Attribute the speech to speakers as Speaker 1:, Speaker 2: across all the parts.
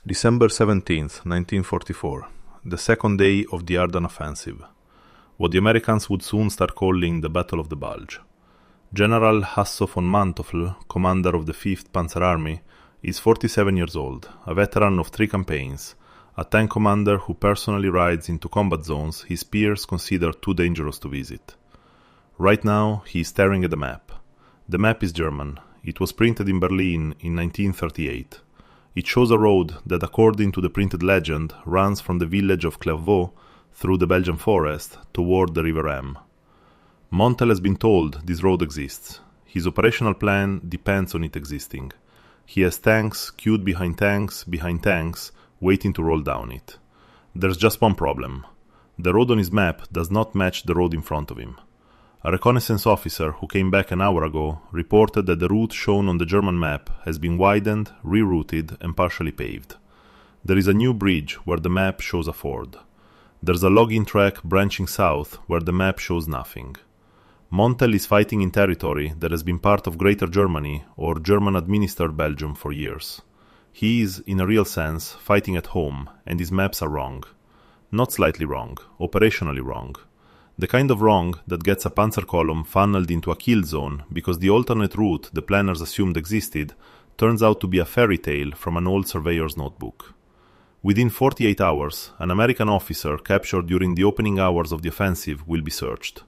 Speaker 1: December 17th, 1944, the second day of the Ardeny offensive, what the Americans would soon start calling the Battle of the Bulge. General Hasso von Manteuffel, commander of the 5th Panzer Army, is 47 years old, a veteran of 3 campaigns, a tank commander who personally rides into combat zones his peers consider too dangerous to visit. Right now, he is staring at the map. The map is German. It was printed in Berlin in 1938. It shows a road that, according to the printed legend, runs from the village of Clairvaux through the Belgian forest toward the River M. Montel has been told this road exists. His operational plan depends on it existing. He has tanks queued behind tanks, waiting to roll down it. There's just one problem. The road on his map does not match the road in front of him. A reconnaissance officer who came back an hour ago reported that the route shown on the German map has been widened, rerouted, and partially paved. There is a new bridge where the map shows a ford. There's a logging track branching south where the map shows nothing. Montel is fighting in territory that has been part of Greater Germany or German-administered Belgium for years. He is, in a real sense, fighting at home, and his maps are wrong. Not slightly wrong, operationally wrong. The kind of wrong that gets a panzer column funneled into a kill zone because the alternate route the planners assumed existed turns out to be a fairy tale from an old surveyor's notebook. Within 48 hours, an American officer captured during the opening hours of the offensive will be searched.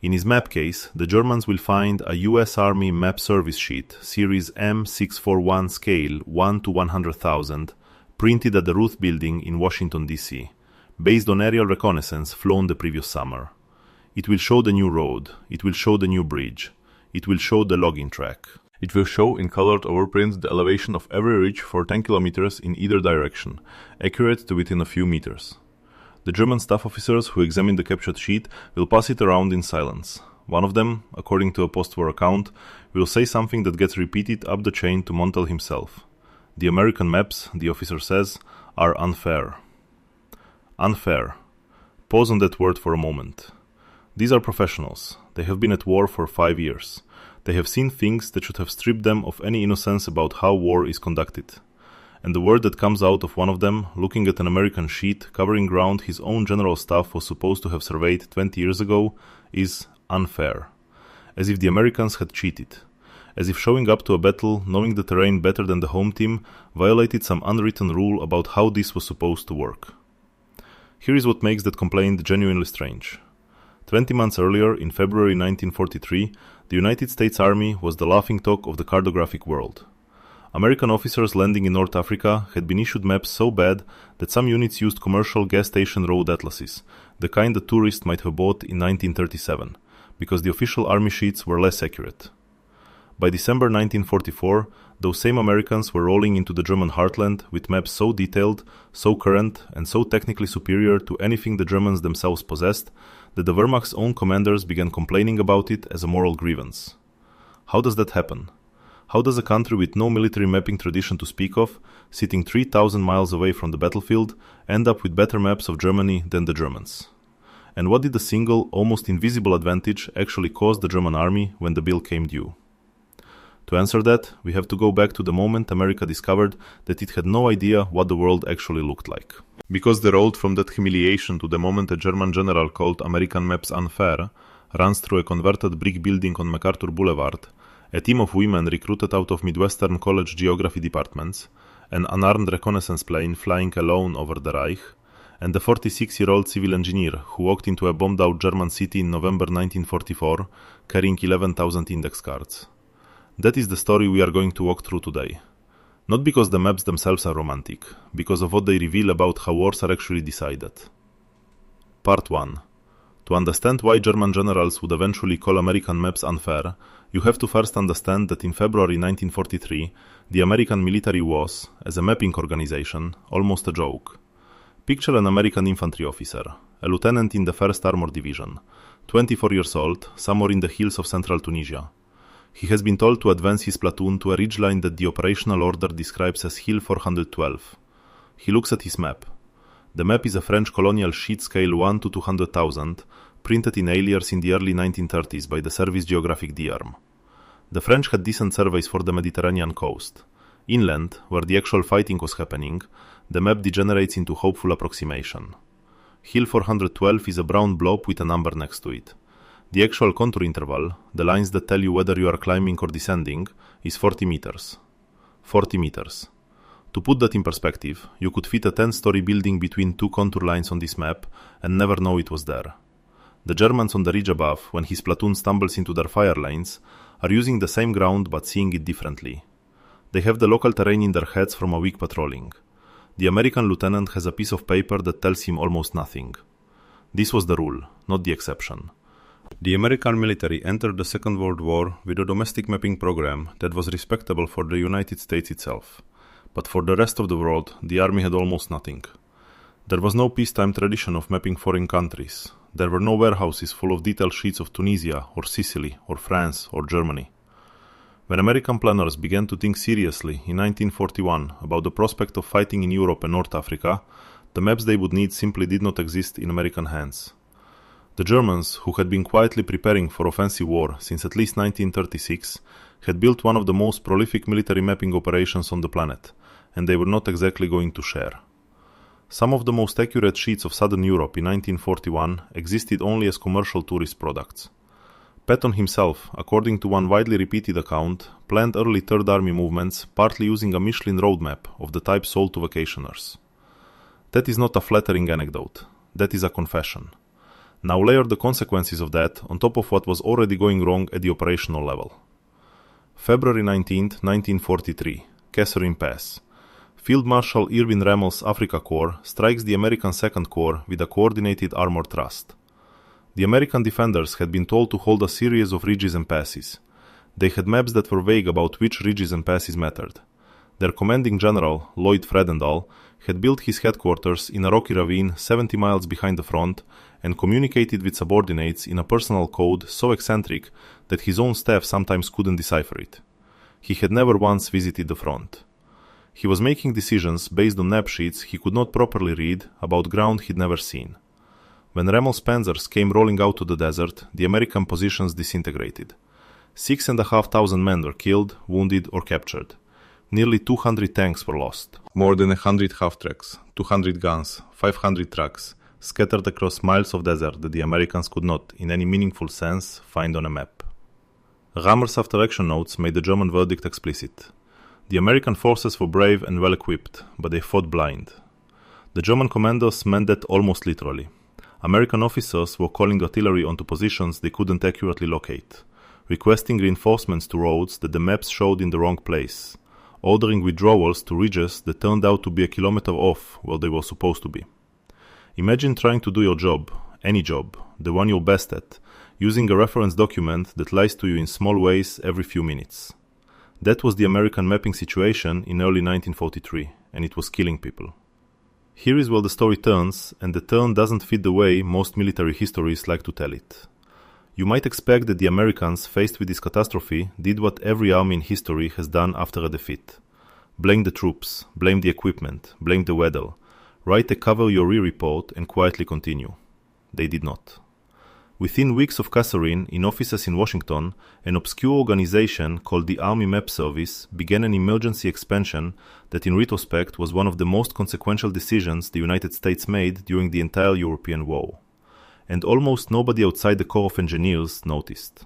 Speaker 1: In his map case, the Germans will find a US Army map service sheet, series M641 scale 1 to 100,000, printed at the Ruth Building in Washington, D.C., based on aerial reconnaissance flown the previous summer. It will show the new road, it will show the new bridge, it will show the logging track.
Speaker 2: It will show in colored overprints the elevation of every ridge for 10 kilometers in either direction, accurate to within a few meters. The German staff officers who examine the captured sheet will pass it around in silence. One of them, according to a post-war account, will say something that gets repeated up the chain to Montel himself. The American maps, the officer says, are unfair. Unfair. Pause on that word for a moment. These are professionals. They have been at war for 5 years. They have seen things that should have stripped them of any innocence about how war is conducted. And the word that comes out of one of them, looking at an American sheet covering ground his own general staff was supposed to have surveyed 20 years ago, is unfair. As if the Americans had cheated. As if showing up to a battle, knowing the terrain better than the home team, violated some unwritten rule about how this was supposed to work. Here is what makes that complaint genuinely strange. 20 months earlier, in February 1943, the United States Army was the laughingstock of the cartographic world. American officers landing in North Africa had been issued maps so bad that some units used commercial gas station road atlases, the kind a tourist might have bought in 1937, because the official army sheets were less accurate. By December 1944, those same Americans were rolling into the German heartland with maps so detailed, so current, and so technically superior to anything the Germans themselves possessed that the Wehrmacht's own commanders began complaining about it as a moral grievance. How does that happen? How does a country with no military mapping tradition to speak of, sitting 3,000 miles away from the battlefield, end up with better maps of Germany than the Germans? And what did the single, almost invisible advantage actually cost the German army when the bill came due? To answer that, we have to go back to the moment America discovered that it had no idea what the world actually looked like. Because the road from that humiliation to the moment a German general called American maps unfair runs through a converted brick building on MacArthur Boulevard, a team of women recruited out of Midwestern College geography departments, an unarmed reconnaissance plane flying alone over the Reich, and the 46-year-old civil engineer who walked into a bombed-out German city in November 1944 carrying 11,000 index cards. That is the story we are going to walk through today. Not because the maps themselves are romantic, because of what they reveal about how wars are actually decided. Part 1. To understand why German generals would eventually call American maps unfair, you have to first understand that in February 1943, the American military was, as a mapping organization, almost a joke. Picture an American infantry officer, a lieutenant in the 1st Armored Division, 24 years old, somewhere in the hills of central Tunisia. He has been told to advance his platoon to a ridgeline that the operational order describes as Hill 412. He looks at his map. The map is a French colonial sheet scale 1 to 200,000, printed in Alliers in the early 1930s by the Service Geographique d'Armes. The French had decent surveys for the Mediterranean coast.
Speaker 1: Inland, where the actual fighting was happening, the map degenerates into hopeful approximation. Hill 412 is a brown blob with a number next to it. The actual contour interval, the lines that tell you whether you are climbing or descending, is 40 meters. 40 meters. To put that in perspective, you could fit a 10-story building between two contour lines on this map and never know it was there. The Germans on the ridge above, when his platoon stumbles into their fire lines, are using the same ground but seeing it differently. They have the local terrain in their heads from a week patrolling. The American lieutenant has a piece of paper that tells him almost nothing. This was the rule, not the exception. The American military entered the Second World War with a domestic mapping program that was respectable for the United States itself. But for the rest of the world, the army had almost nothing. There was no peacetime tradition of mapping foreign countries. There were no warehouses full of detailed sheets of Tunisia, or Sicily, or France, or Germany. When American planners began to think seriously in 1941 about the prospect of fighting in Europe and North Africa, the maps they would need simply did not exist in American hands. The Germans, who had been quietly preparing for offensive war since at least 1936, had built one of the most prolific military mapping operations on the planet, and they were not exactly going to share. Some of the most accurate sheets of southern Europe in 1941 existed only as commercial tourist products. Patton himself, according to one widely repeated account, planned early Third Army movements partly using a Michelin roadmap of the type sold to vacationers. That is not a flattering anecdote. That is a confession. Now layer the consequences of that on top of what was already going wrong at the operational level. February 19, 1943, Catherine Pass. Field Marshal Irvin Rommel's Africa Corps strikes the American Second Corps with a coordinated armored thrust. The American defenders had been told to hold a series of ridges and passes. They had maps that were vague about which ridges and passes mattered. Their commanding general, Lloyd Fredendall, had built his headquarters in a rocky ravine 70 miles behind the front and communicated with subordinates in a personal code so eccentric that his own staff sometimes couldn't decipher it. He had never once visited the front. He was making decisions based on map sheets he could not properly read about ground he'd never seen. When Rommel's panzers came rolling out to the desert, the American positions disintegrated. 6,500 men were killed, wounded, or captured. Nearly 200 tanks were lost. More than 100 half-tracks, 200 guns, 500 trucks, scattered across miles of desert that the Americans could not, in any meaningful sense, find on a map. Rammer's after-action notes made the German verdict explicit. The American forces were brave and well-equipped, but they fought blind. The German commanders meant that almost literally. American officers were calling artillery onto positions they couldn't accurately locate, requesting reinforcements to roads that the maps showed in the wrong place, ordering withdrawals to ridges that turned out to be a kilometer off where they were supposed to be. Imagine trying to do your job, any job, the one you're best at, using a reference document that lies to you in small ways every few minutes. That was the American mapping situation in early 1943, and it was killing people. Here is where the story turns, and the turn doesn't fit the way most military histories like to tell it. You might expect that the Americans, faced with this catastrophe, did what every army in history has done after a defeat. Blame the troops, blame the equipment, blame the weather, write a cover-your-ear report and quietly continue. They did not. Within weeks of Catherine, in offices in Washington, an obscure organization called the Army Map Service began an emergency expansion that in retrospect was one of the most consequential decisions the United States made during the entire European war. And almost nobody outside the Corps of Engineers noticed.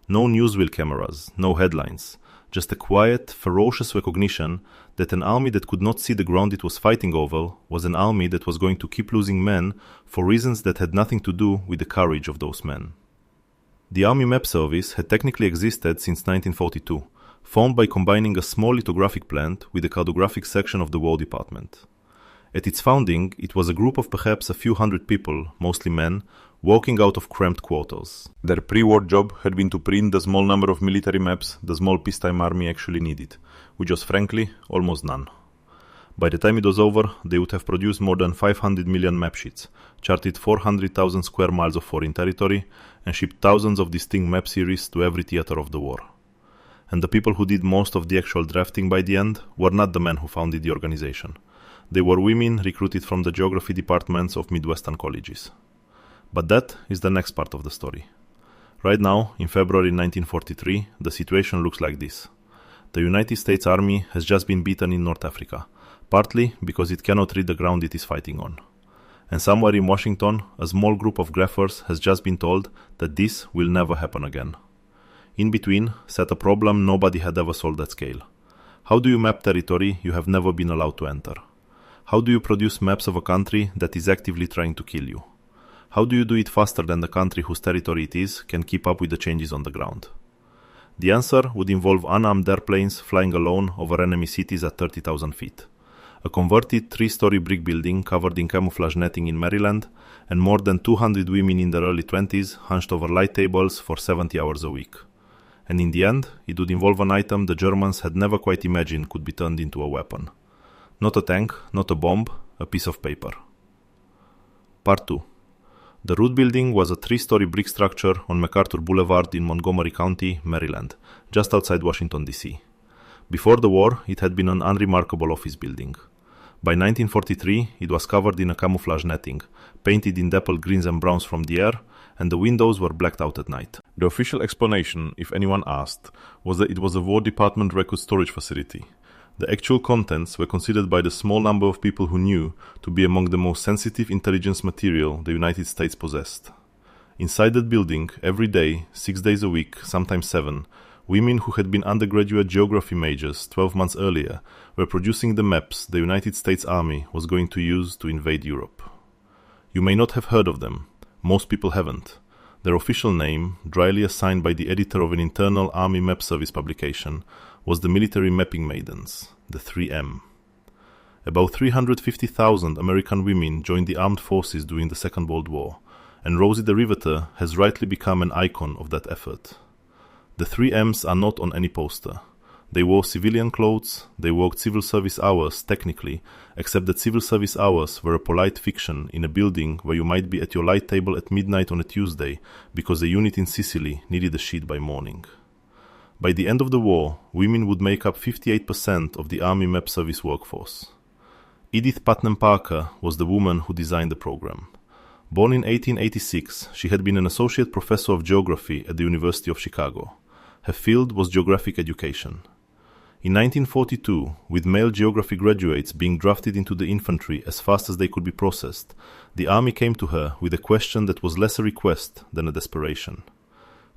Speaker 1: No newsreel cameras, no headlines, just a quiet, ferocious recognition that an army that could not see the ground it was fighting over was an army that was going to keep losing men for reasons that had nothing to do with the courage of those men. The Army Map Service had technically existed since 1942, formed by combining a small lithographic plant with the cartographic section of the War Department. At its founding, it was a group of perhaps a few hundred people, mostly men, working out of cramped quarters. Their pre-war job had been to print the small number of military maps the small peacetime army actually needed, which was frankly almost none. By the time it was over, they would have produced more than 500 million map sheets, charted 400,000 square miles of foreign territory, and shipped thousands of distinct map series to every theater of the war. And the people who did most of the actual drafting by the end were not the men who founded the organization. They were women recruited from the geography departments of Midwestern colleges. But that is the next part of the story. Right now, in February 1943, the situation looks like this.
Speaker 2: the United States Army has just been beaten in North Africa, partly because it cannot read the ground it is fighting on. And somewhere in Washington, a small group of graphers has just been told that this will never happen again. In between sat a problem nobody had ever solved at scale. How do you map territory you have never been allowed to enter? How do you produce maps of a country that is actively trying to kill you? How do you do it faster than the country whose territory it is can keep up with the changes on the ground? The answer would involve unarmed airplanes flying alone over enemy cities at 30,000 feet, a converted 3-story brick building covered in camouflage netting in Maryland, and more than 200 women in their early 20s hunched over light tables for 70 hours a week. And in the end, it would involve an item the Germans had never quite imagined could be turned into a weapon. Not a tank, not a bomb, a piece of paper. Part 2. The root building was a 3-story brick structure on MacArthur Boulevard in Montgomery County, Maryland, just outside Washington, D.C. Before the war, it had been an unremarkable office building. By 1943, it was covered in a camouflage netting, painted in dappled greens and browns from the air, and the windows were blacked out at night.
Speaker 1: The official explanation, if anyone asked, was that it was a War Department record storage facility. The actual contents were considered by the small number of people who knew to be among the most sensitive intelligence material the United States possessed. Inside that building, every day, 6 days a week, sometimes 7, women who had been undergraduate geography majors 12 months earlier were producing the maps the United States Army was going to use to invade Europe. You may not have heard of them. Most people haven't. Their official name, dryly assigned by the editor of an internal Army Map Service publication, was the Military Mapping Maidens, the 3M. About 350,000 American women joined the armed forces during the Second World War, and Rosie the Riveter has rightly become an icon of that effort. The 3Ms are not on any poster. They wore civilian clothes, they worked civil service hours technically, except that civil service hours were a polite fiction in a building where you might be at your light table at midnight on a Tuesday because a unit in Sicily needed a sheet by morning. By the end of the war, women would make up 58% of the Army Map Service workforce. Edith Putnam Parker was the woman who designed the program. Born in 1886, she had been an associate professor of geography at the University of Chicago. Her field was geographic education. In 1942, with male geography graduates being drafted into the infantry as fast as they could be processed, the Army came to her with a question that was less a request than a desperation.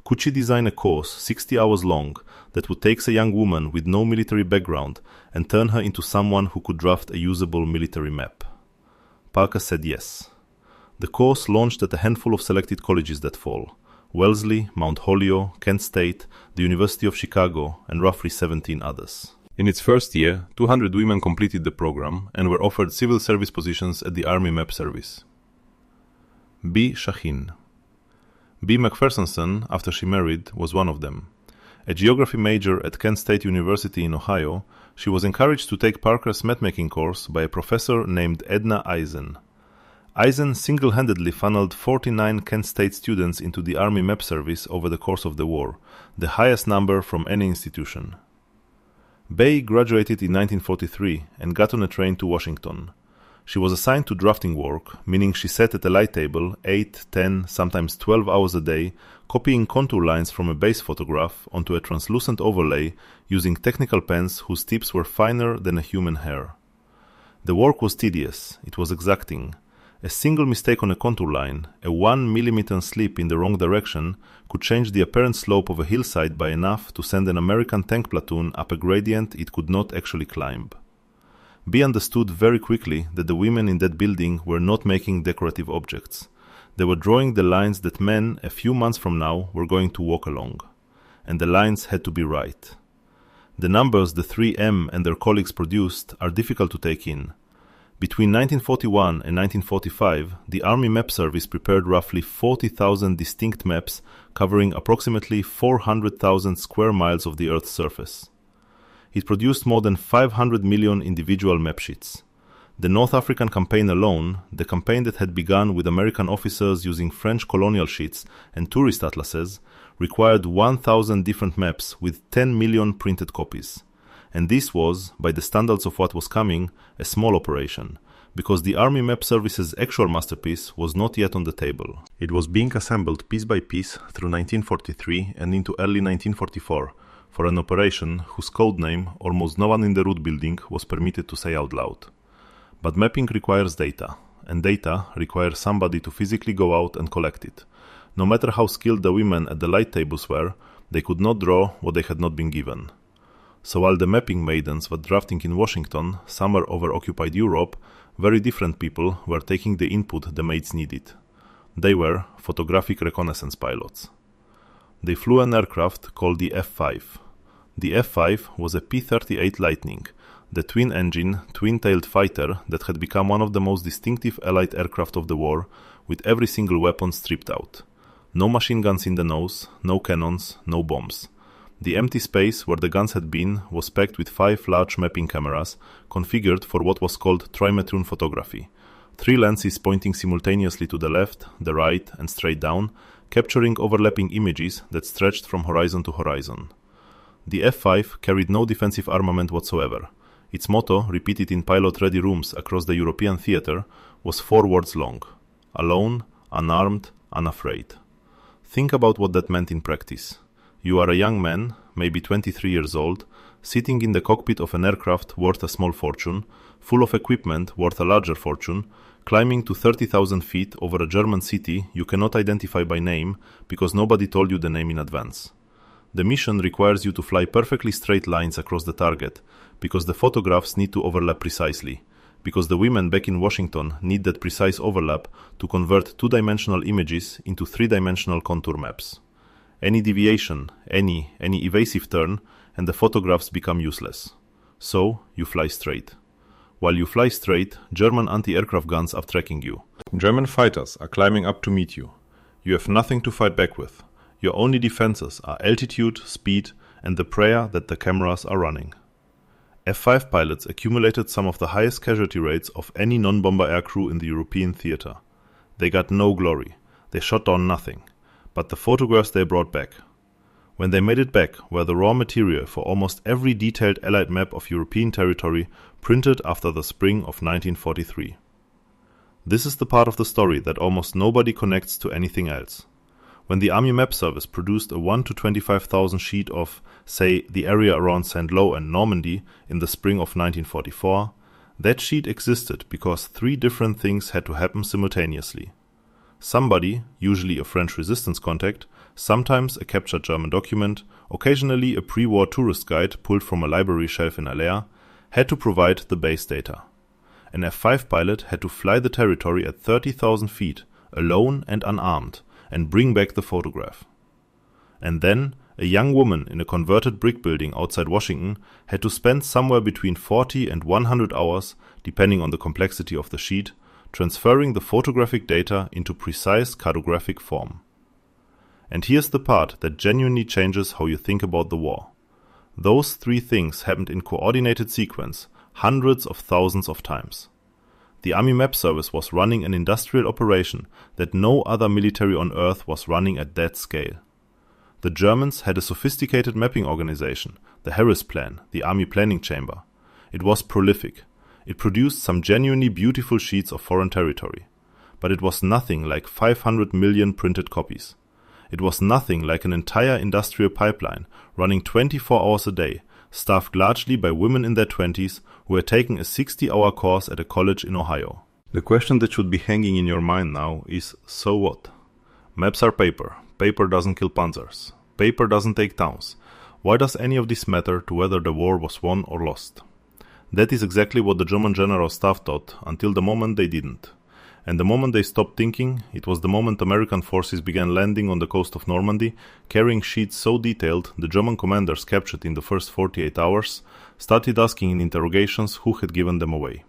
Speaker 1: Could she design a course 60 hours long that would take a young woman with no military background and turn her into someone who could draft a usable military map? Parker said yes. The course launched at a handful of selected colleges that fall: Wellesley, Mount Holyoke, Kent State, the University of Chicago, and roughly 17 others. In its first year, 200 women completed the program and were offered civil service positions at the Army Map Service. B. Shaheen. B. McPhersonson, after she married, was one of them. A geography major at Kent State University in Ohio, she was encouraged to take Parker's mapmaking course by a professor named Edna Eisen. Eisen single-handedly funneled 49 Kent State students into the Army Map Service over the course of the war, the highest number from any institution. Bay graduated in 1943 and got on a train to Washington. She was assigned to drafting work, meaning she sat at a light table 8, 10, sometimes 12 hours a day, copying contour lines from a base photograph onto a translucent overlay using technical pens whose tips were finer than a human hair. The work was tedious, it was exacting. A single mistake on a contour line, a 1 millimeter slip in the wrong direction, could change the apparent slope of a hillside by enough to send an American tank platoon up a gradient it could not actually climb. B understood very quickly that the women in that building were not making decorative objects. They were drawing the lines that men, a few months from now, were going to walk along. And the lines had to be right. The numbers the 3M and their colleagues produced are difficult to take in. Between 1941 and 1945, the Army Map Service prepared roughly 40,000 distinct maps covering approximately 400,000 square miles of the Earth's surface. It produced more than 500 million individual map sheets. The North African campaign alone, the campaign that had begun with American officers using French colonial sheets and tourist atlases, required 1,000 different maps with 10 million printed copies. And this was, by the standards of what was coming, a small operation, because the Army Map Service's actual masterpiece was not yet on the table. It was being assembled piece by piece through 1943 and into early 1944,
Speaker 2: for an operation whose code name almost no one in the root building was permitted to say out loud. But mapping requires data, and data requires somebody to physically go out and collect it. No matter how skilled the women at the light tables were, they could not draw what they had not been given. So while the mapping maidens were drafting in Washington, somewhere over occupied Europe, very different people were taking the input the maids needed. They were photographic reconnaissance pilots. They flew an aircraft called the F-5. The F-5 was a P-38 Lightning, the twin-engine, twin-tailed fighter that had become one of the most distinctive Allied aircraft of the war, with every single weapon stripped out. No machine guns in the nose, no cannons, no bombs. The empty space where the guns had been was packed with 5 large mapping cameras, configured for what was called trimetrune photography. 3 lenses pointing simultaneously to the left, the right, and straight down, capturing overlapping images that stretched from horizon to horizon. The F-5 carried no defensive armament whatsoever. Its motto, repeated in pilot-ready rooms across the European theater, was 4 words long: alone, unarmed, unafraid. Think about what that meant in practice. You are a young man, maybe 23 years old, sitting in the cockpit of an aircraft worth a small fortune, full of equipment worth a larger fortune, climbing to 30,000 feet over a German city you cannot identify by name because nobody told you the name in advance. The mission requires you to fly perfectly straight lines across the target, because the photographs need to overlap precisely, because the women back in Washington need that precise overlap to convert 2-dimensional images into 3-dimensional contour maps. Any deviation, any evasive turn, and the photographs become useless. So, you fly straight. While you fly straight, German anti-aircraft guns are tracking you.
Speaker 1: German fighters are climbing up to meet you. You have nothing to fight back with. Your only defenses are altitude, speed, and the prayer that the cameras are running. F-5 pilots accumulated some of the highest casualty rates of any non-bomber aircrew in the European theater. They got no glory. They shot down nothing. But the photographs they brought back. When they made it back were the raw material for almost every detailed Allied map of European territory printed after the spring of 1943. This is the part of the story that almost nobody connects to anything else. When the Army Map Service produced a 1 to 25,000 sheet of, say, the area around Saint-Lô and Normandy in the spring of 1944, that sheet existed because 3 different things had to happen simultaneously. Somebody, usually a French resistance contact, sometimes a captured German document, occasionally a pre-war tourist guide pulled from a library shelf in Alea, had to provide the base data. An F-5 pilot had to fly the territory at 30,000 feet, alone and unarmed, and bring back the photograph. And then, a young woman in a converted brick building outside Washington had to spend somewhere between 40 and 100 hours, depending on the complexity of the sheet, transferring the photographic data into precise cartographic form. And here's the part that genuinely changes how you think about the war. Those 3 things happened in coordinated sequence, hundreds of thousands of times. The Army Map Service was running an industrial operation that no other military on Earth was running at that scale. The Germans had a sophisticated mapping organization, the Harris Plan, the Army Planning Chamber. It was prolific. It produced some genuinely beautiful sheets of foreign territory. But it was nothing like 500 million printed copies. It was nothing like an entire industrial pipeline running 24 hours a day, staffed largely by women in their 20s who were taking a 60-hour course at a college in Ohio. The question that should be hanging in your mind now is, so what? Maps are paper. Paper doesn't kill panzers. Paper doesn't take towns. Why does any of this matter to whether the war was won or lost? That is exactly what the German General Staff thought until the moment they didn't. And the moment they stopped thinking, it was the moment American forces began landing on the coast of Normandy, carrying sheets so detailed the German commanders captured in the first 48 hours started asking in interrogations who had given them away.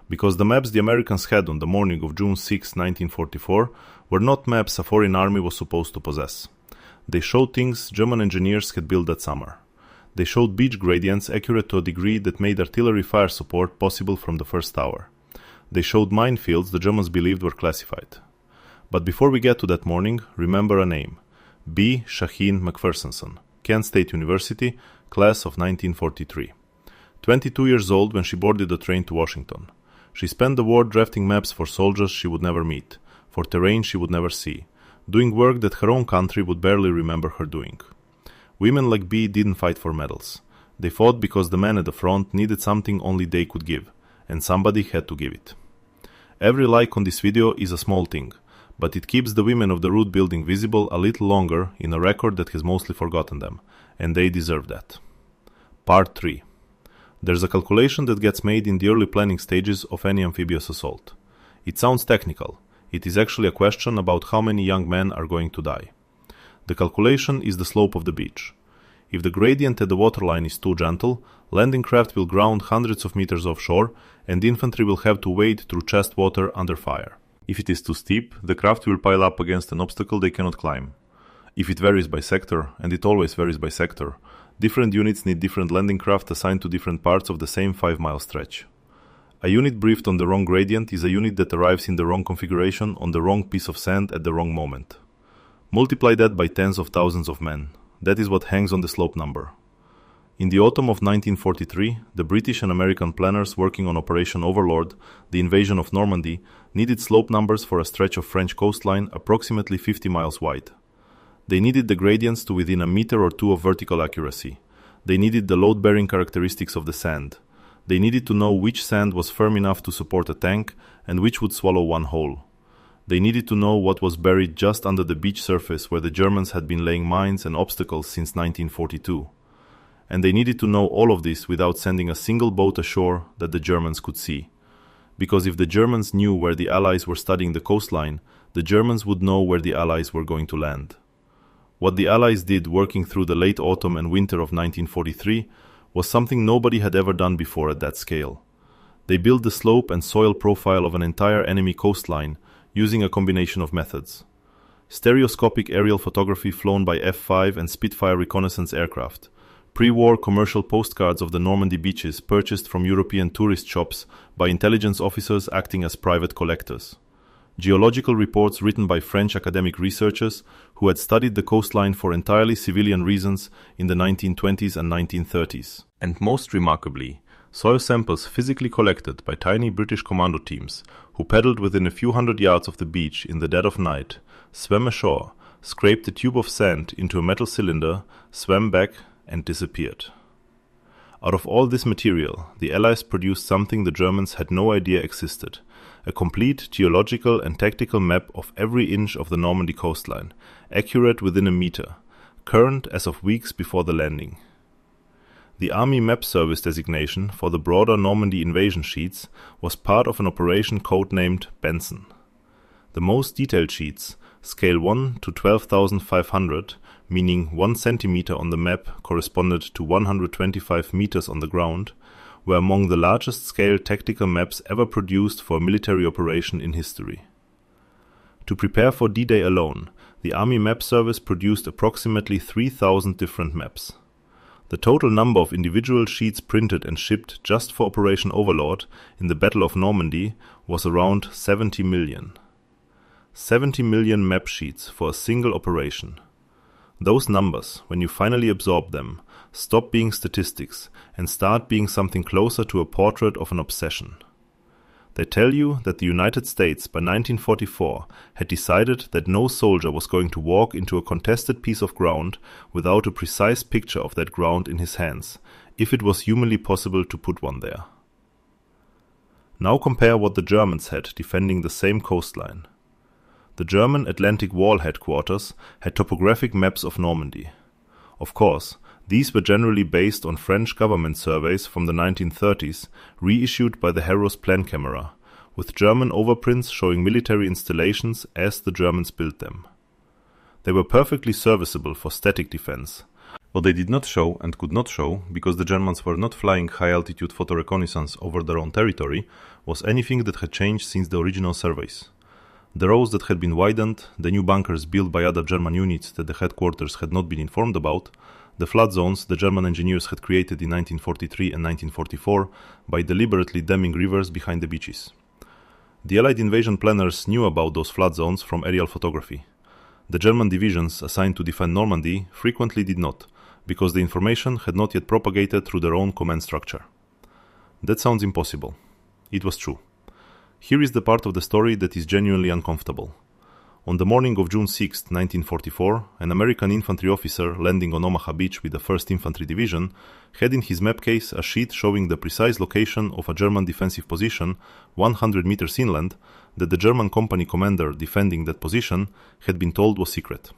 Speaker 1: Because the maps the Americans had on the morning of June 6, 1944, were not maps a foreign army was supposed to possess. They showed things German engineers had built that summer. They showed beach gradients accurate to a degree that made artillery fire support possible from the first tower. They showed minefields the Germans believed were classified. But before we get to that morning, remember a name. B. Shaheen McPhersonson, Kent State University, class of 1943. 22 years old when she boarded the train to Washington. She spent the war drafting maps for soldiers she would never meet, for terrain she would never see, doing work that her own country would barely remember her doing.
Speaker 2: Women like B didn't fight for medals. They fought because the men at the front needed something only they could give, and somebody had to give it. Every like on this video is a small thing, but it keeps the women of the root building visible a little longer in a record that has mostly forgotten them, and they deserve that. Part 3. There's a calculation that gets made in the early planning stages of any amphibious assault. It sounds technical. It is actually a question about how many young men are going to die. The calculation is the slope of the beach. If the gradient at the waterline is too gentle, landing craft will ground hundreds of meters offshore, and infantry will have to wade through chest water under fire. If it is too steep, the craft will pile up against an obstacle they cannot climb. If it varies by sector, and it always varies by sector, different units need different landing craft assigned to different parts of the same 5-mile stretch. A unit briefed on the wrong gradient is a unit that arrives in the wrong configuration on the wrong piece of sand at the wrong moment. Multiply that by tens of thousands of men. That is what hangs on the slope number. In the autumn of 1943, the British and American planners working on Operation Overlord, the invasion of Normandy, needed slope numbers for a stretch of French coastline approximately 50 miles wide. They needed the gradients to within a meter or two of vertical accuracy. They needed the load-bearing characteristics of the sand. They needed to know which sand was firm enough to support a tank and which would swallow one whole. They needed to know what was buried just under the beach surface where the Germans had been laying mines and obstacles since 1942. And they needed to know all of this without sending a single boat ashore that the Germans could see. Because if the Germans knew where the Allies were studying the coastline, the Germans would know where the Allies were going to land. What the Allies did working through the late autumn and winter of 1943 was something nobody had ever done before at that scale. They built the slope and soil profile of an entire enemy coastline using a combination of methods. Stereoscopic aerial photography flown by F-5 and Spitfire reconnaissance aircraft, pre-war commercial postcards of the Normandy beaches purchased from European tourist shops by intelligence officers acting as private collectors, geological reports written by French academic researchers who had studied the coastline for entirely civilian reasons in the 1920s and 1930s, and most remarkably, soil samples physically collected by tiny British commando teams who paddled within a few hundred yards of the beach in the dead of night, swam ashore, scraped a tube of sand into a metal cylinder, swam back, and disappeared. Out of all this material, the Allies produced something the Germans had no idea existed, a complete geological and tactical map of every inch of the Normandy coastline, accurate within a meter, current as of weeks before the landing. The Army Map Service designation for the broader Normandy invasion sheets was part of an operation codenamed Benson. The most detailed sheets, scale 1 to 12,500, meaning 1 centimeter on the map corresponded to 125 meters on the ground, were among the largest scale tactical maps ever produced for a military operation in history. To prepare for D-Day alone, the Army Map Service produced approximately 3,000 different maps. The total number of individual sheets printed and shipped just for Operation Overlord in the Battle of Normandy was around 70 million. 70 million map sheets for a single operation. Those numbers, when you finally absorb them, stop being statistics and start being something closer to a portrait of an obsession. They tell you that the United States by 1944 had decided that no soldier was going to walk into a contested piece of ground without a precise picture of that ground in his hands, if it was humanly possible to put one there. Now compare what the Germans had defending the same coastline. The German Atlantic Wall headquarters had topographic maps of Normandy. Of course, these were generally based on French government surveys from the 1930s, reissued by the Harrow's plan camera, with German overprints showing military installations as the Germans built them. They were perfectly serviceable for static defense. What they did not show and could not show, because the Germans were not flying high-altitude photo reconnaissance over their own territory, was anything that had changed since the original surveys. The roads that had been widened, the new bunkers built by other German units that the headquarters had not been informed about, the flood zones the German engineers had created in 1943 and 1944 by deliberately damming rivers behind the beaches. The Allied invasion planners knew about those flood zones from aerial photography. The German divisions assigned to defend Normandy frequently did not, because the information had not yet propagated through their own command structure. That sounds impossible. It was true. Here is the part of the story that is genuinely uncomfortable. On the morning of June 6, 1944, an American infantry officer landing on Omaha Beach with the 1st Infantry Division had in his map case a sheet showing the precise location of a German defensive position 100 meters inland that the German company commander defending that position had been told was secret.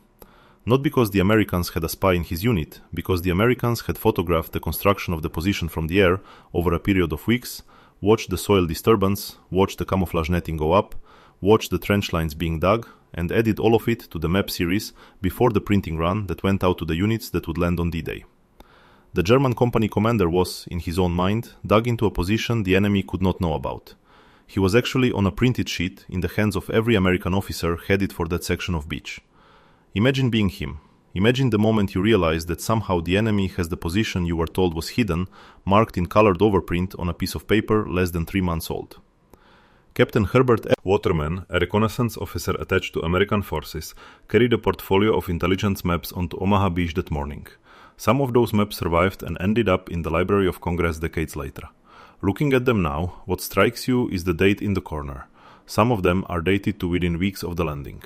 Speaker 2: Not because the Americans had a spy in his unit, because the Americans had photographed the construction of the position from the air over a period of weeks, watched the soil disturbance, watched the camouflage netting go up, watched the trench lines being dug, and added all of it to the map series before the printing run that went out to the units that would land on D-Day. The German company commander was, in his own mind, dug into a position the enemy could not know about. He was actually on a printed sheet in the hands of every American officer headed for that section of beach. Imagine being him. Imagine the moment you realize that somehow the enemy has the position you were told was hidden, marked in colored overprint on a piece of paper less than 3 months old. Captain Herbert F. Waterman, a reconnaissance officer attached to American forces, carried a portfolio of intelligence maps onto Omaha Beach that morning. Some of those maps survived and ended up in the Library of Congress decades later. Looking at them now, what strikes you is the date in the corner. Some of them are dated to within weeks of the landing.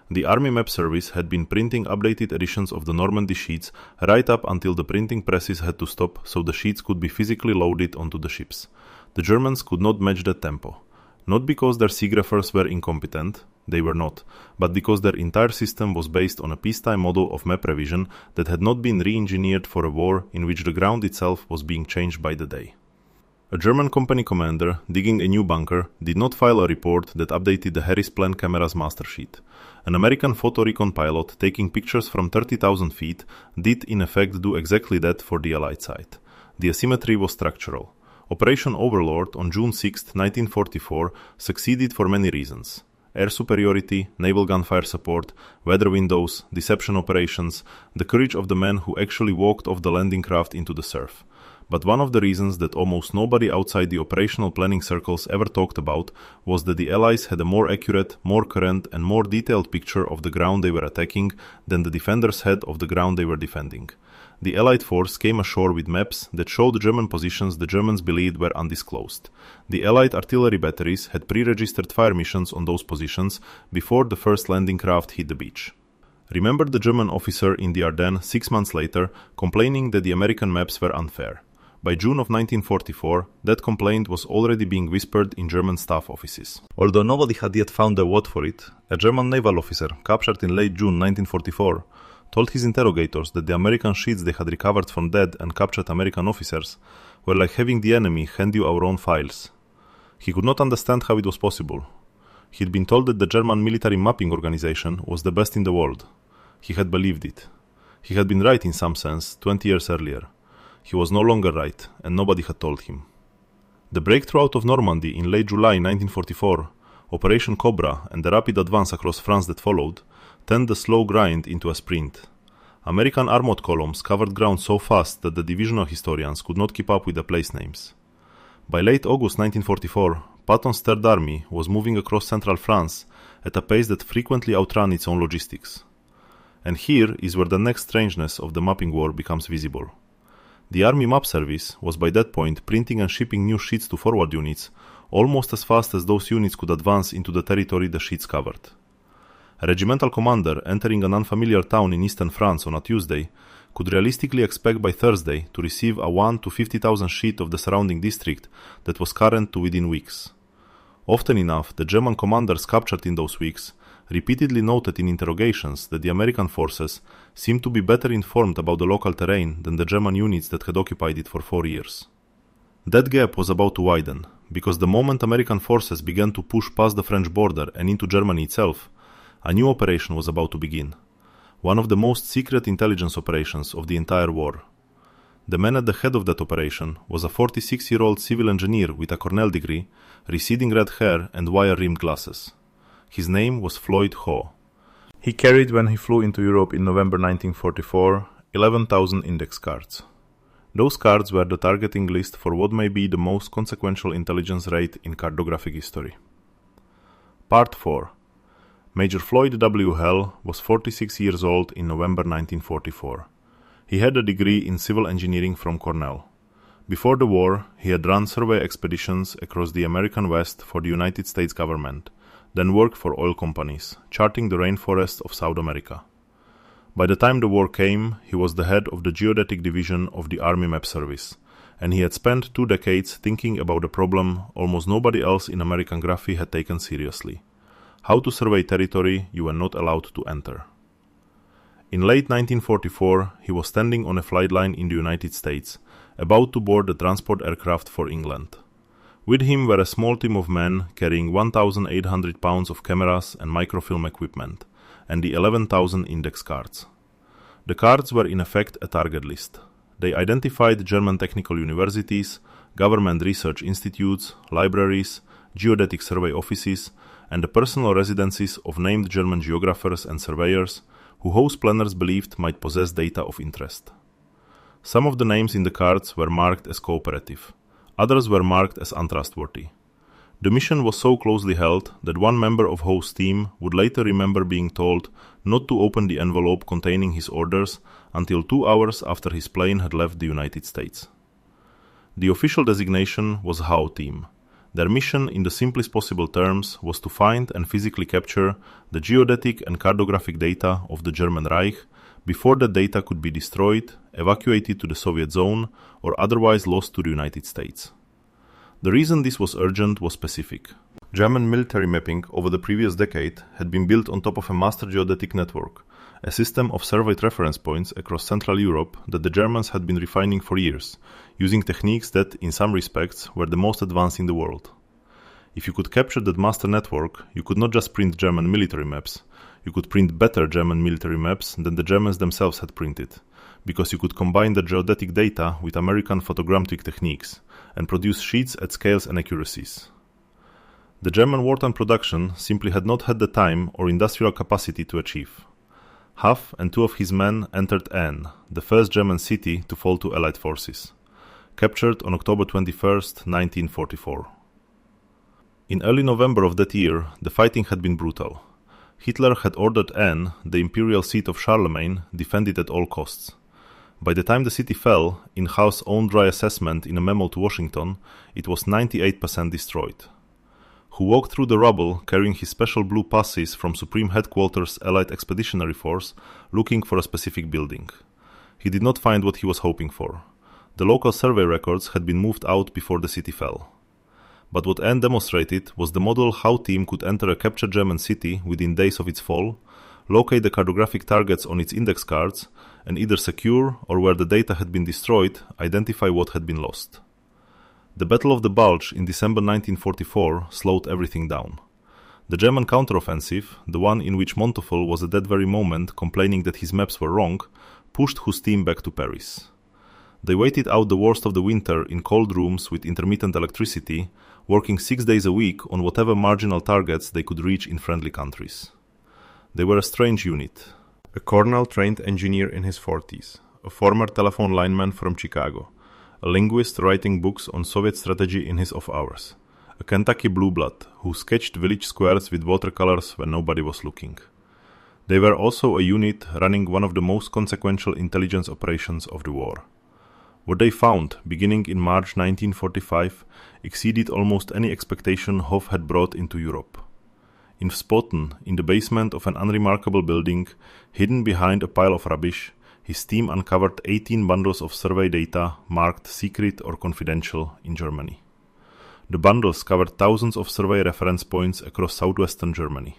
Speaker 2: The Army Map Service had been printing updated editions of the Normandy sheets right up until the printing presses had to stop so the sheets could be physically loaded onto the ships. The Germans could not match that tempo. Not because their seagraphers were incompetent, they were not, but because their entire system was based on a peacetime model of map revision that had not been re-engineered for a war in which the ground itself was being changed by the day. A German company commander, digging a new bunker, did not file a report that updated the Harris Plan camera's master sheet. An American photo recon pilot taking pictures from 30,000 feet did in effect do exactly that for the Allied side. The asymmetry was structural. Operation Overlord on June 6, 1944 succeeded for many reasons. Air superiority, naval gunfire support, weather windows, deception operations, the courage of the men who actually walked off the landing craft into the surf. But one of the reasons that almost nobody outside the operational planning circles ever talked about was that the Allies had a more accurate, more current, and more detailed picture of the ground they were attacking than the defenders had of the ground they were defending. The Allied force came ashore with maps that showed German positions the Germans believed were undisclosed. The Allied artillery batteries had pre-registered fire missions on those positions before the first landing craft hit the beach. Remember the German officer in the Ardennes 6 months later complaining that the American maps were unfair. By June of 1944, that complaint was already being whispered in German staff offices. Although nobody had yet found a word for it, a German naval officer, captured in late June 1944, told his interrogators that the American sheets they had recovered from dead and captured American officers were like having the enemy hand you our own files. He could not understand how it was possible. He had been told that the German military mapping organization was the best in the world. He had believed it. He had been right in some sense 20 years earlier. He was no longer right, and nobody had told him. The breakthrough out of Normandy in late July 1944, Operation Cobra, and the rapid advance across France that followed, turned the slow grind into a sprint. American armored columns covered ground so fast that the divisional historians could not keep up with the place names. By late August 1944, Patton's Third Army was moving across central France at a pace that frequently outran its own logistics. And here is where the next strangeness of the mapping war becomes visible. The Army Map Service was by that point printing and shipping new sheets to forward units almost as fast as those units could advance into the territory the sheets covered. A regimental commander entering an unfamiliar town in eastern France on a Tuesday could realistically expect by Thursday to receive a 1 to 50,000 sheet of the surrounding district that was current to within weeks. Often enough, the German commanders captured in those weeks repeatedly noted in interrogations that the American forces seemed to be better informed about the local terrain than the German units that had occupied it for 4 years. That gap was about to widen, because the moment American forces began to push past the French border and into Germany itself, a new operation was about to begin, one of the most secret intelligence operations of the entire war. The man at the head of that operation was a 46-year-old civil engineer with a Cornell degree, receding red hair and wire-rimmed glasses. His name was Floyd Ho. He carried, when he flew into Europe in November 1944, 11,000 index cards. Those cards were the targeting list for what may be the most consequential intelligence raid in cartographic history. Part 4. Major Floyd W. Hell was 46 years old in November 1944. He had a degree in civil engineering from Cornell. Before the war, he had run survey expeditions across the American West for the United States government, then worked for oil companies, charting the rainforests of South America. By the time the war came, he was the head of the geodetic division of the Army Map Service, and he had spent 2 decades thinking about a problem almost nobody else in American geography had taken seriously: how to survey territory you were not allowed to enter. In late 1944, he was standing on a flight line in the United States, about to board a transport aircraft for England. With him were a small team of men carrying 1,800 pounds of cameras and microfilm equipment, and the 11,000 index cards. The cards were in effect a target list. They identified German technical universities, government research institutes, libraries, geodetic survey offices, and the personal residences of named German geographers and surveyors who house planners believed might possess data of interest. Some of the names in the cards were marked as cooperative. Others were marked as untrustworthy. The mission was so closely held that one member of Howe's team would later remember being told not to open the envelope containing his orders until 2 hours after his plane had left the United States. The official designation was Howe Team. Their mission, in the simplest possible terms, was to find and physically capture the geodetic and cartographic data of the German Reich before the data could be destroyed, evacuated to the Soviet zone, or otherwise lost to the United States. The reason this was urgent was specific. German military mapping over the previous decade had been built on top of a master geodetic network, a system of surveyed reference points across Central Europe that the Germans had been refining for years, using techniques that, in some respects, were the most advanced in the world. If you could capture that master network, you could not just print German military maps, you could print better German military maps than the Germans themselves had printed, because you could combine the geodetic data with American photogrammetric techniques and produce sheets at scales and accuracies. The German wartime production simply had not had the time or industrial capacity to achieve. Haff and 2 of his men entered Aisne, the first German city to fall to Allied forces, captured on October 21, 1944. In early November of that year, the fighting had been brutal. Hitler had ordered Aisne, the imperial seat of Charlemagne, defended at all costs. By the time the city fell, in Howe's own dry assessment in a memo to Washington, it was 98% destroyed. Who walked through the rubble carrying his special blue passes from Supreme Headquarters Allied Expeditionary Force, looking for a specific building. He did not find what he was hoping for. The local survey records had been moved out before the city fell. But what Aisne demonstrated was the model how team could enter a captured German city within days of its fall, locate the cartographic targets on its index cards, and either secure or where the data had been destroyed, identify what had been lost. The Battle of the Bulge in December 1944 slowed everything down. The German counteroffensive, the one in which Manteuffel was at that very moment complaining that his maps were wrong, pushed Hu's team back to Paris. They waited out the worst of the winter in cold rooms with intermittent electricity, working 6 days a week on whatever marginal targets they could reach in friendly countries. They were a strange unit. A colonel-trained engineer in his 40s, a former telephone lineman from Chicago, a linguist writing books on Soviet strategy in his off hours, a Kentucky blue blood who sketched village squares with watercolors when nobody was looking. They were also a unit running one of the most consequential intelligence operations of the war. What they found, beginning in March 1945, exceeded almost any expectation Hoff had brought into Europe. In Vspoten, in the basement of an unremarkable building, hidden behind a pile of rubbish, his team uncovered 18 bundles of survey data marked secret or confidential in Germany. The bundles covered thousands of survey reference points across southwestern Germany.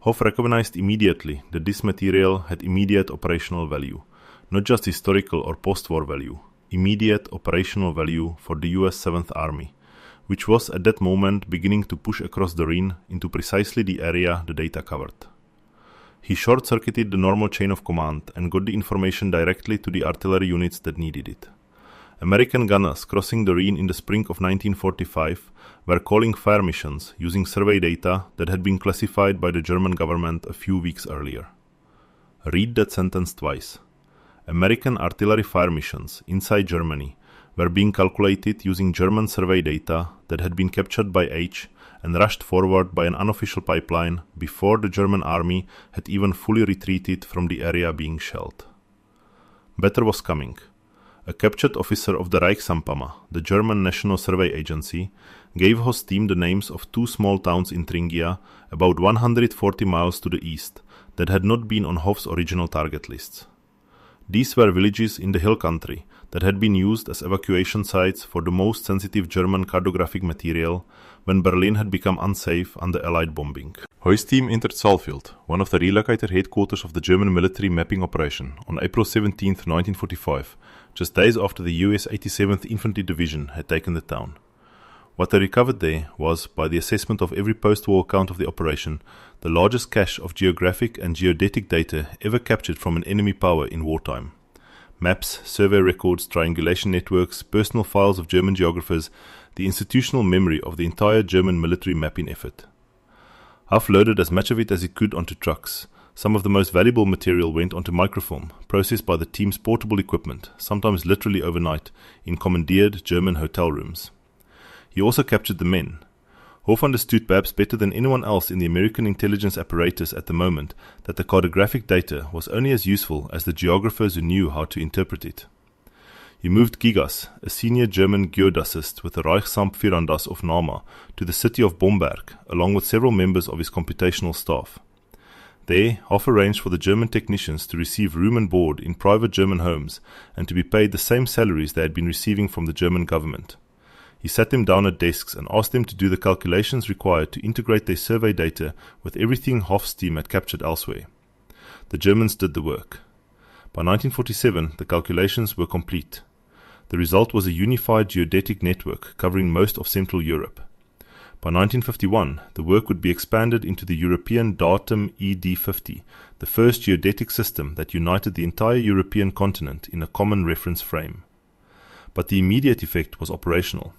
Speaker 2: Hoff recognized immediately that this material had immediate operational value, not just historical or post-war value, immediate operational value for the US 7th Army, which was at that moment beginning to push across the Rhine into precisely the area the data covered. He short-circuited the normal chain of command and got the information directly to the artillery units that needed it. American gunners crossing the Rhine in the spring of 1945 were calling fire missions using survey data that had been classified by the German government a few weeks earlier. Read that sentence twice. American artillery fire missions inside Germany were being calculated using German survey data that had been captured by H and rushed forward by an unofficial pipeline before the German army had even fully retreated from the area being shelled. Better was coming. A captured officer of the Reichsampama, the German National Survey Agency, gave Hoss' team the names of two small towns in Thuringia, about 140 miles to the east, that had not been on Hoff's original target lists. These were villages in the hill country that had been used as evacuation sites for the most sensitive German cartographic material when Berlin had become unsafe under Allied bombing. Hoy's team entered Saalfeld, one of the relocated headquarters of the German military mapping operation, on April 17, 1945, just days after the US 87th Infantry Division had taken the town. What they recovered there was, by the assessment of every post-war account of the operation, the largest cache of geographic and geodetic data ever captured from an enemy power in wartime. Maps, survey records, triangulation networks, personal files of German geographers, the institutional memory of the entire German military mapping effort. Hoff loaded as much of it as he could onto trucks. Some of the most valuable material went onto microfilm, processed by the team's portable equipment, sometimes literally overnight, in commandeered German hotel rooms. He also captured the men. Hoff understood perhaps better than anyone else in the American intelligence apparatus at the moment that the cartographic data was only as useful as the geographers who knew how to interpret it. He moved Gigas, a senior German geodesist with the Reichsamt Virandas of Nama, to the city of Bomberg, along with several members of his computational staff. There, Hoff arranged for the German technicians to receive room and board in private German homes and to be paid the same salaries they had been receiving from the German government. He sat them down at desks and asked them to do the calculations required to integrate their survey data with everything Hoff's team had captured elsewhere. The Germans did the work. By 1947, the calculations were complete. The result was a unified geodetic network covering most of Central Europe. By 1951, the work would be expanded into the European Datum ED50, the first geodetic system that united the entire European continent in a common reference frame. But the immediate effect was operational.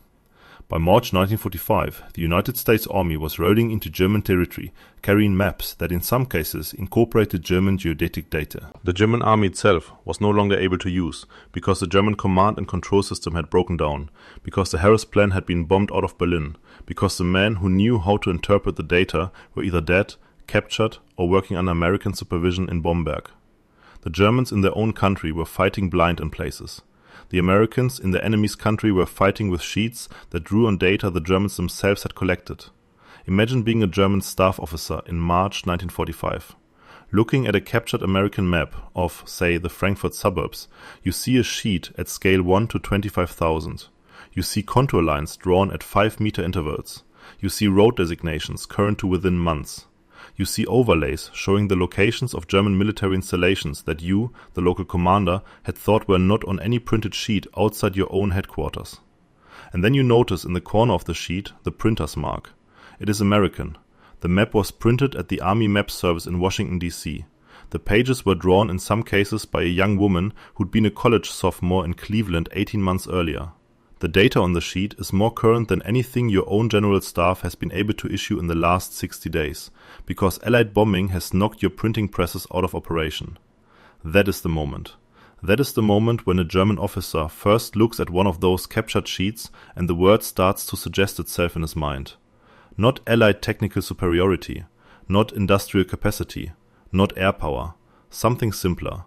Speaker 2: By March 1945, the United States Army was rolling into German territory, carrying maps that in some cases incorporated German geodetic data. The German army itself was no longer able to use, because the German command and control system had broken down, because the Harris Plan had been bombed out of Berlin, because the men who knew how to interpret the data were either dead, captured, or working under American supervision in Bomberg. The Germans in their own country were fighting blind in places. The Americans in the enemy's country were fighting with sheets that drew on data the Germans themselves had collected. Imagine being a German staff officer in March 1945. Looking at a captured American map of, say, the Frankfurt suburbs, you see a sheet at scale 1 to 25,000. You see contour lines drawn at 5-meter intervals. You see road designations current to within months. You see overlays showing the locations of German military installations that you, the local commander, had thought were not on any printed sheet outside your own headquarters. And then you notice in the corner of the sheet the printer's mark. It is American. The map was printed at the Army Map Service in Washington, D.C. The pages were drawn in some cases by a young woman who'd been a college sophomore in Cleveland 18 months earlier. The data on the sheet is more current than anything your own general staff has been able to issue in the last 60 days, because Allied bombing has knocked your printing presses out of operation. That is the moment. That is the moment when a German officer first looks at one of those captured sheets and the word starts to suggest itself in his mind. Not Allied technical superiority, not industrial capacity, not air power, something simpler.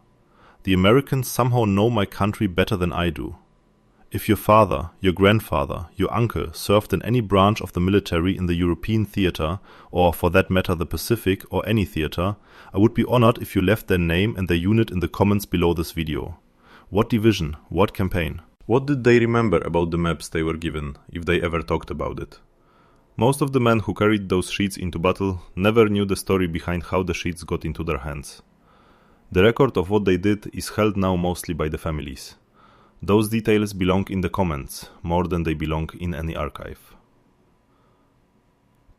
Speaker 2: The Americans somehow know my country better than I do. If your father, your grandfather, your uncle served in any branch of the military in the European theater, or for that matter the Pacific or any theater, I would be honored if you left their name and their unit in the comments below this video. What division? What campaign? What did they remember about the maps they were given, if they ever talked about it? Most of the men who carried those sheets into battle never knew the story behind how the sheets got into their hands. The record of what they did is held now mostly by the families. Those details belong in the comments, more than they belong in any archive.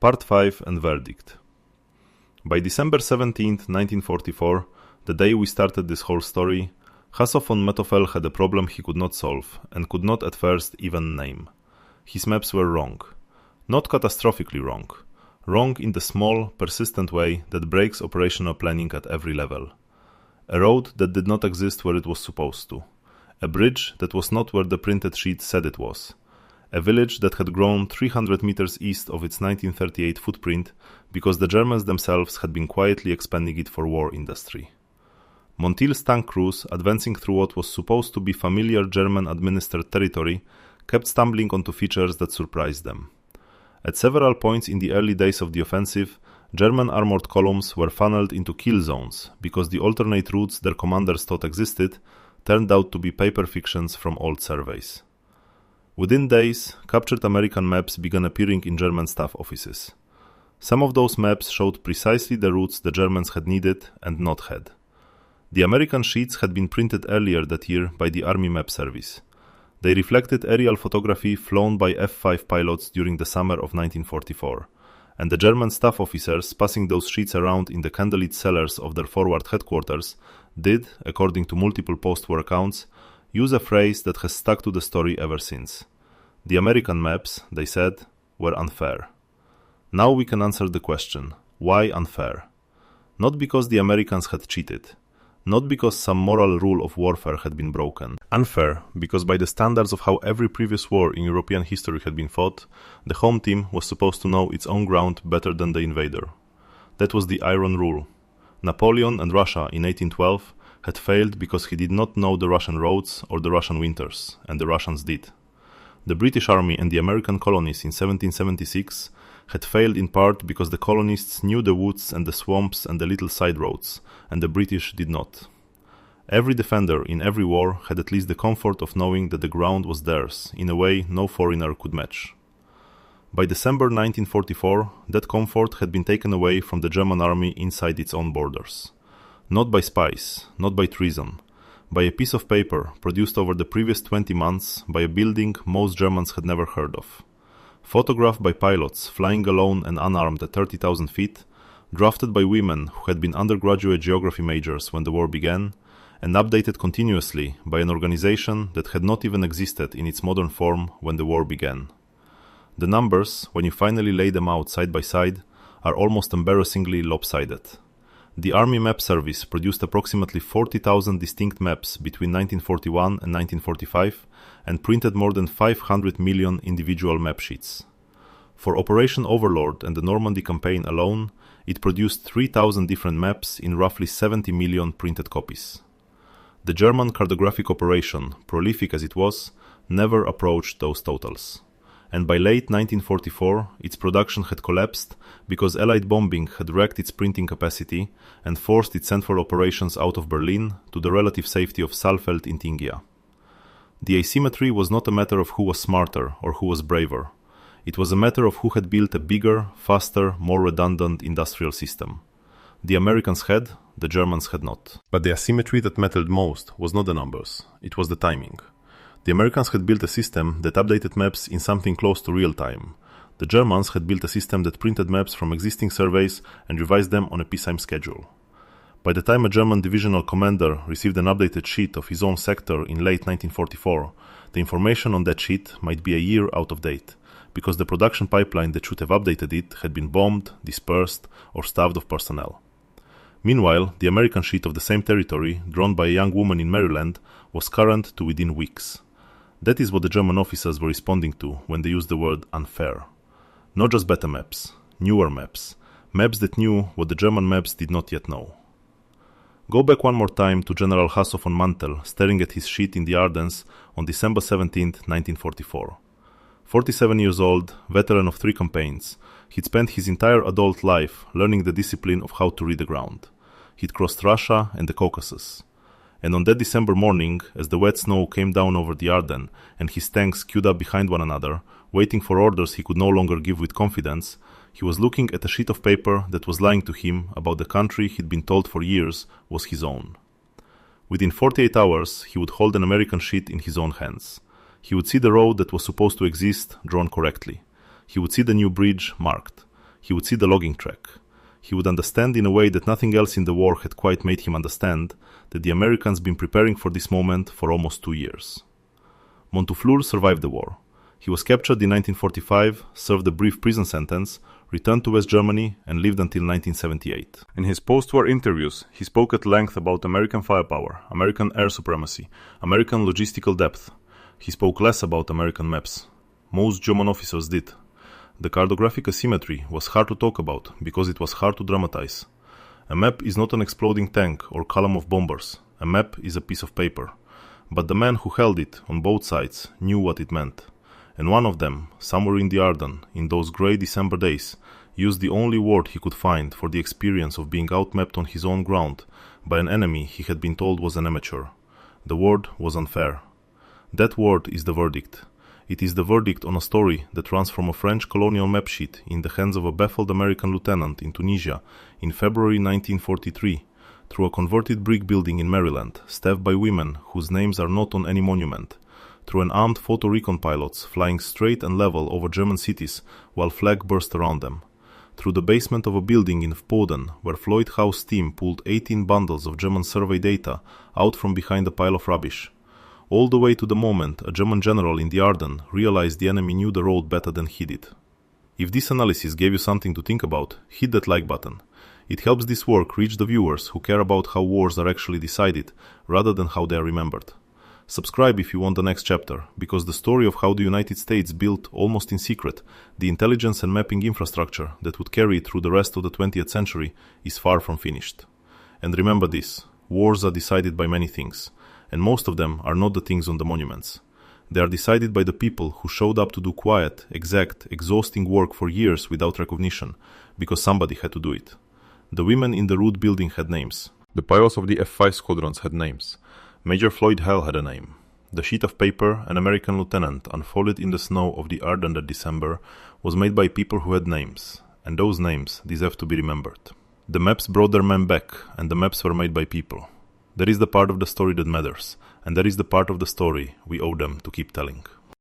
Speaker 2: Part 5 and Verdict. By December 17, 1944, the day we started this whole story, Hasso von Manteuffel had a problem he could not solve, and could not at first even name. His maps were wrong. Not catastrophically wrong. Wrong in the small, persistent way that breaks operational planning at every level. A road that did not exist where it was supposed to. A bridge that was not where the printed sheet said it was. A village that had grown 300 meters east of its 1938 footprint because the Germans themselves had been quietly expanding it for war industry. Montil's tank crews, advancing through what was supposed to be familiar German-administered territory, kept stumbling onto features that surprised them. At several points in the early days of the offensive, German armored columns were funneled into kill zones because the alternate routes their commanders thought existed turned out to be paper fictions from old surveys. Within days, captured American maps began appearing in German staff offices. Some of those maps showed precisely the routes the Germans had needed and not had. The American sheets had been printed earlier that year by the Army Map Service. They reflected aerial photography flown by F-5 pilots during the summer of 1944, and the German staff officers passing those sheets around in the candlelit cellars of their forward headquarters did, according to multiple post-war accounts, use a phrase that has stuck to the story ever since. The American maps, they said, were unfair. Now we can answer the question, why unfair? Not because the Americans had cheated, not because some moral rule of warfare had been broken. Unfair, because by the standards of how every previous war in European history had been fought, the home team was supposed to know its own ground better than the invader. That was the Iron Rule. Napoleon and Russia in 1812 had failed because he did not know the Russian roads or the Russian winters, and the Russians did. The British Army and the American colonies in 1776 had failed in part because the colonists knew the woods and the swamps and the little side roads, and the British did not. Every defender in every war had at least the comfort of knowing that the ground was theirs, in a way no foreigner could match. By December 1944, that comfort had been taken away from the German army inside its own borders. Not by spies, not by treason, by a piece of paper produced over the previous 20 months by a building most Germans had never heard of. Photographed by pilots flying alone and unarmed at 30,000 feet, drafted by women who had been undergraduate geography majors when the war began, and updated continuously by an organization that had not even existed in its modern form when the war began. The numbers, when you finally lay them out side by side, are almost embarrassingly lopsided. The Army Map Service produced approximately 40,000 distinct maps between 1941 and 1945 and printed more than 500 million individual map sheets. For Operation Overlord and the Normandy campaign alone, it produced 3,000 different maps in roughly 70 million printed copies. The German cartographic operation, prolific as it was, never approached those totals. And by late 1944, its production had collapsed because Allied bombing had wrecked its printing capacity and forced its central operations out of Berlin to the relative safety of Saalfeld in Thuringia. The asymmetry was not a matter of who was smarter or who was braver. It was a matter of who had built a bigger, faster, more redundant industrial system. The Americans had, the Germans had not. But the asymmetry that mattered most was not the numbers, it was the timing. The Americans had built a system that updated maps in something close to real time. The Germans had built a system that printed maps from existing surveys and revised them on a peacetime schedule. By the time a German divisional commander received an updated sheet of his own sector in late 1944, the information on that sheet might be a year out of date, because the production pipeline that should have updated it had been bombed, dispersed, or starved of personnel. Meanwhile, the American sheet of the same territory, drawn by a young woman in Maryland, was current to within weeks. That is what the German officers were responding to when they used the word unfair. Not just better maps, newer maps, maps that knew what the German maps did not yet know. Go back one more time to General Hasso von Manteuffel staring at his sheet in the Ardens on December 17, 1944. 47 years old, veteran of 3 campaigns, he'd spent his entire adult life learning the discipline of how to read the ground. He'd crossed Russia and the Caucasus. And on that December morning, as the wet snow came down over the Ardennes and his tanks queued up behind one another, waiting for orders he could no longer give with confidence, he was looking at a sheet of paper that was lying to him about the country he'd been told for years was his own. Within 48 hours, he would hold an American sheet in his own hands. He would see the road that was supposed to exist drawn correctly. He would see the new bridge marked. He would see the logging track. He would understand in a way that nothing else in the war had quite made him understand that the Americans been preparing for this moment for almost 2 years. Manteuffel survived the war. He was captured in 1945, served a brief prison sentence, returned to West Germany, and lived until 1978. In his post-war interviews, he spoke at length about American firepower, American air supremacy, American logistical depth. He spoke less about American maps. Most German officers did. The cartographic asymmetry was hard to talk about because it was hard to dramatize. A map is not an exploding tank or column of bombers. A map is a piece of paper. But the man who held it on both sides knew what it meant. and one of them, somewhere in the Ardeny, in those grey December days, used the only word he could find for the experience of being outmapped on his own ground by an enemy he had been told was an amateur. The word was unfair. That word is the verdict. It is the verdict on a story that runs from a French colonial map sheet in the hands of a baffled American lieutenant in Tunisia in February 1943, through a converted brick building in Maryland, staffed by women whose names are not on any monument, through an armed photo recon pilots flying straight and level over German cities while flag burst around them, through the basement of a building in Poden where Floyd House team pulled 18 bundles of German survey data out from behind a pile of rubbish, all the way to the moment a German general in the Ardeny realized the enemy knew the road better than he did. If this analysis gave you something to think about, hit that like button. It helps this work reach the viewers who care about how wars are actually decided rather than how they are remembered. Subscribe if you want the next chapter, because the story of how the United States built, almost in secret, the intelligence and mapping infrastructure that would carry it through the rest of the 20th century is far from finished. And remember this, wars are decided by many things, and most of them are not the things on the monuments. They are decided by the people who showed up to do quiet, exact, exhausting work for years without recognition, because somebody had to do it. The women in the root building had names.
Speaker 1: The pilots of the F-5 squadrons had names.
Speaker 2: Major Floyd Hale had a name. The sheet of paper an American lieutenant unfolded in the snow of the Ardeny that December was made by people who had names, and those names deserve to be remembered. The maps brought their men back, and the maps were made by people. That is the part of the story that matters, and that is the part of the story we owe them to keep telling.